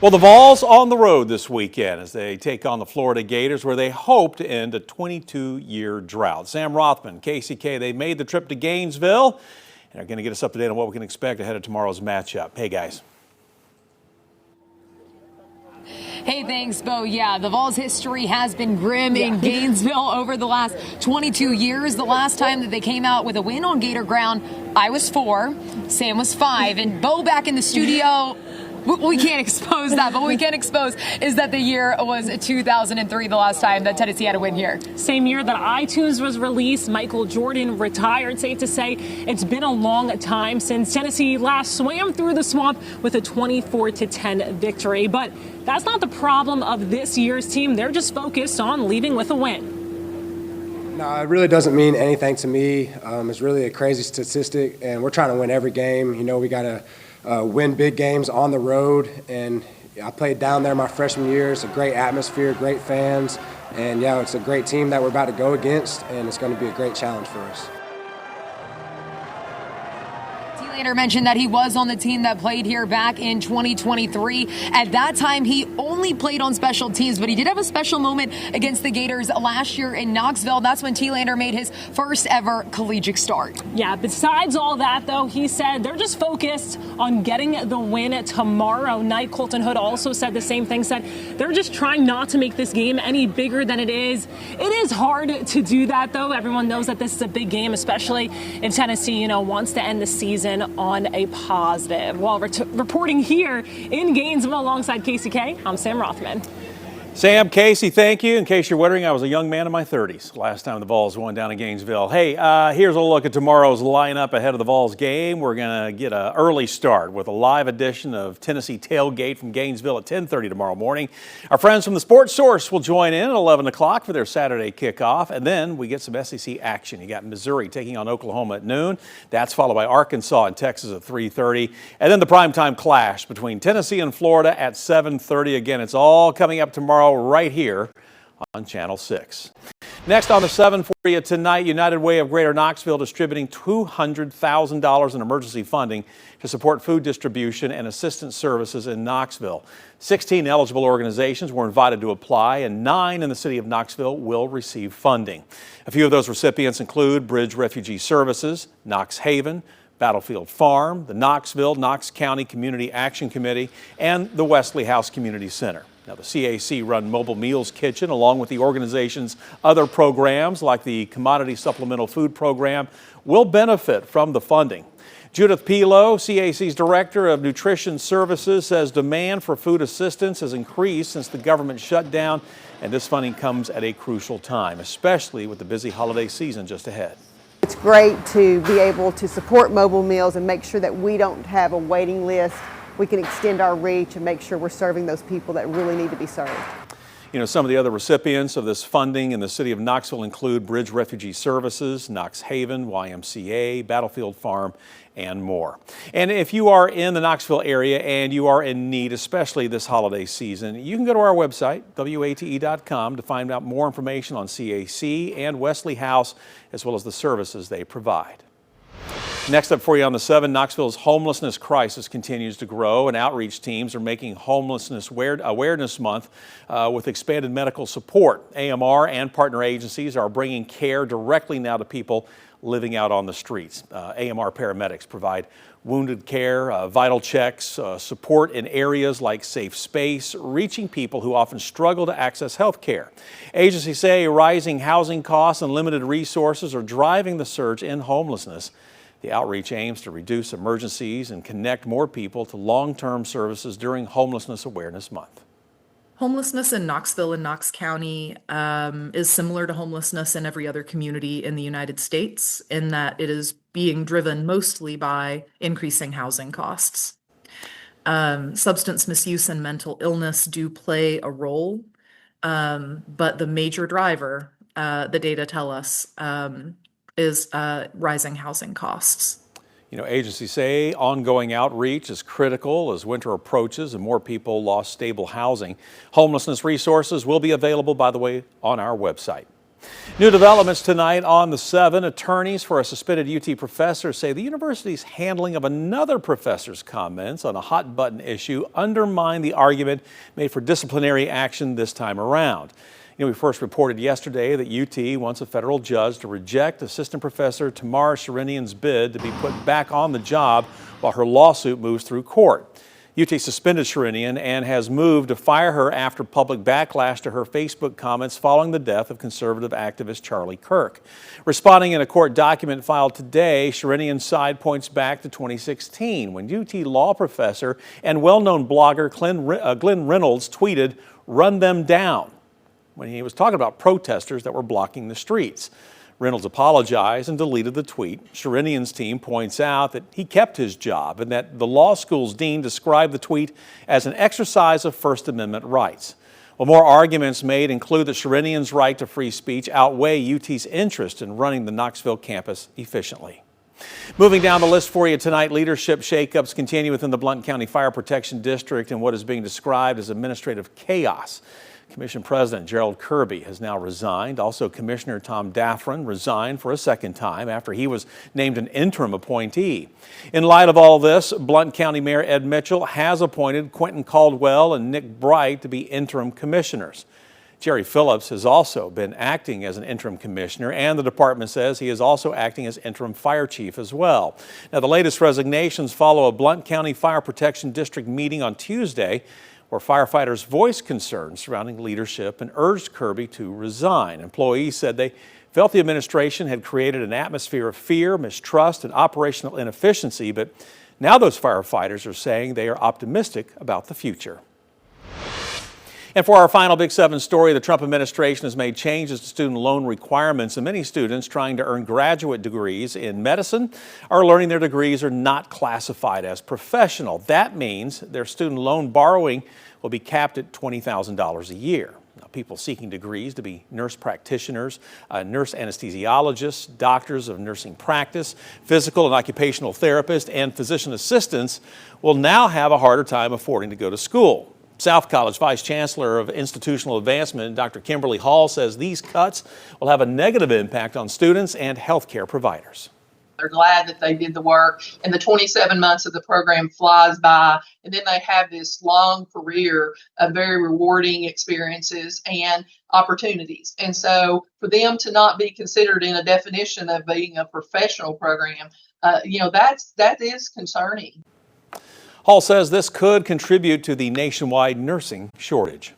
Well, the Vols on the road this weekend as they take on the Florida Gators, where they hope to end a 22-year drought. Sam Rothman, KCK, they made the trip to Gainesville and are going to get us up to date on what we can expect ahead of tomorrow's matchup. Hey, guys. Hey, thanks, Bo. Yeah, the Vols' history has been grim in Gainesville over the last 22 years. The last time that they came out with a win on Gator ground, I was 4, Sam was 5, and Bo back in the studio. We can't expose that, but what we can expose is that the year was 2003, the last time that Tennessee had a win here. Same year that iTunes was released, Michael Jordan retired. Safe to say it's been a long time since Tennessee last swam through the swamp with a 24-10 victory. But that's not the problem of this year's team. They're just focused on leaving with a win. No, it really doesn't mean anything to me. It's really a crazy statistic, and we're trying to win every game. You know, we got to win big games on the road, and I played down there my freshman year. It's a great atmosphere, great fans, and yeah, it's a great team that we're about to go against, and it's going to be a great challenge for us. Later mentioned that he was on the team that played here back in 2023. At that time, he only played on special teams, but he did have a special moment against the Gators last year in Knoxville. That's when T-Lander made his first ever collegiate start. Yeah, besides all that, though, he said they're just focused on getting the win tomorrow night. Colton Hood also said the same thing, said they're just trying not to make this game any bigger than it is. It is hard to do that, though. Everyone knows that this is a big game, especially if Tennessee, wants to end the season on a positive. While reporting here in Gainesville alongside KCK, I'm Sam Rothman. Sam, Casey, thank you. In case you're wondering, I was a young man in my 30s last time the Vols won down in Gainesville. Hey, here's a look at tomorrow's lineup ahead of the Vols game. We're going to get an early start with a live edition of Tennessee Tailgate from Gainesville at 10:30 tomorrow morning. Our friends from the Sports Source will join in at 11 o'clock for their Saturday kickoff, and then we get some SEC action. You got Missouri taking on Oklahoma at noon. That's followed by Arkansas and Texas at 3:30, and then the primetime clash between Tennessee and Florida at 7:30. Again, it's all coming up tomorrow right here on Channel 6. Next on the 7 for you tonight, United Way of Greater Knoxville distributing $200,000 in emergency funding to support food distribution and assistance services in Knoxville. 16 eligible organizations were invited to apply, and 9 in the city of Knoxville will receive funding. A few of those recipients include Bridge Refugee Services, Knox Haven, Battlefield Farm, the Knox County Community Action Committee, and the Wesley House Community Center. Now, the CAC-run Mobile Meals Kitchen, along with the organization's other programs like the Commodity Supplemental Food Program, will benefit from the funding. Judith Pilo, CAC's Director of Nutrition Services, says demand for food assistance has increased since the government shut down, and this funding comes at a crucial time, especially with the busy holiday season just ahead. It's great to be able to support mobile meals and make sure that we don't have a waiting list. We can extend our reach and make sure we're serving those people that really need to be served. Some of the other recipients of this funding in the city of Knoxville include Bridge Refugee Services, Knox Haven, YMCA, Battlefield Farm, and more. And if you are in the Knoxville area and you are in need, especially this holiday season, you can go to our website, WATE.com, to find out more information on CAC and Wesley House, as well as the services they provide. Next up for you on the 7, Knoxville's homelessness crisis continues to grow, and outreach teams are making Homelessness Awareness Month with expanded medical support. AMR and partner agencies are bringing care directly now to people living out on the streets. AMR paramedics provide wounded care, vital checks, support in areas like safe space, reaching people who often struggle to access health care. Agencies say rising housing costs and limited resources are driving the surge in homelessness. The outreach aims to reduce emergencies and connect more people to long-term services during Homelessness Awareness Month. Homelessness in Knoxville and Knox County is similar to homelessness in every other community in the United States in that it is being driven mostly by increasing housing costs. Substance misuse and mental illness do play a role, but the major driver, the data tell us, is rising housing costs. Agencies say ongoing outreach is critical as winter approaches and more people lost stable housing. Homelessness resources will be available, by the way, on our website. New developments tonight on the 7. Attorneys for a suspended UT professor say the university's handling of another professor's comments on a hot-button issue undermined the argument made for disciplinary action this time around. You know, we first reported yesterday that UT wants a federal judge to reject Assistant Professor Tamar Sherinian's bid to be put back on the job while her lawsuit moves through court. UT suspended Sherinian and has moved to fire her after public backlash to her Facebook comments following the death of conservative activist Charlie Kirk. Responding in a court document filed today, Sherinian's side points back to 2016 when UT law professor and well-known blogger Glenn Reynolds tweeted, "Run them down," when he was talking about protesters that were blocking the streets. Reynolds apologized and deleted the tweet. Sherinian's team points out that he kept his job and that the law school's dean described the tweet as an exercise of First Amendment rights. Well, more arguments made include that Sherinian's right to free speech outweigh UT's interest in running the Knoxville campus efficiently. Moving down the list for you tonight, leadership shakeups continue within the Blount County Fire Protection District in what is being described as administrative chaos. Commission President Gerald Kirby has now resigned. Also, Commissioner Tom Dathron resigned for a second time after he was named an interim appointee. In light of all this, Blount County Mayor Ed Mitchell has appointed Quentin Caldwell and Nick Bright to be interim commissioners. Jerry Phillips has also been acting as an interim commissioner, and the department says he is also acting as interim fire chief as well. Now, the latest resignations follow a Blount County Fire Protection District meeting on Tuesday, where firefighters voiced concerns surrounding leadership and urged Kirby to resign. Employees said they felt the administration had created an atmosphere of fear, mistrust, and operational inefficiency, but now those firefighters are saying they are optimistic about the future. And for our final Big 7 story, the Trump administration has made changes to student loan requirements, and many students trying to earn graduate degrees in medicine are learning their degrees are not classified as professional. That means their student loan borrowing will be capped at $20,000 a year. Now, people seeking degrees to be nurse practitioners, nurse anesthesiologists, doctors of nursing practice, physical and occupational therapists, and physician assistants will now have a harder time affording to go to school. South College Vice Chancellor of Institutional Advancement, Dr. Kimberly Hall, says these cuts will have a negative impact on students and healthcare providers. They're glad that they did the work, and the 27 months of the program flies by, and then they have this long career of very rewarding experiences and opportunities. And so for them to not be considered in a definition of being a professional program, that is concerning. Hall says this could contribute to the nationwide nursing shortage.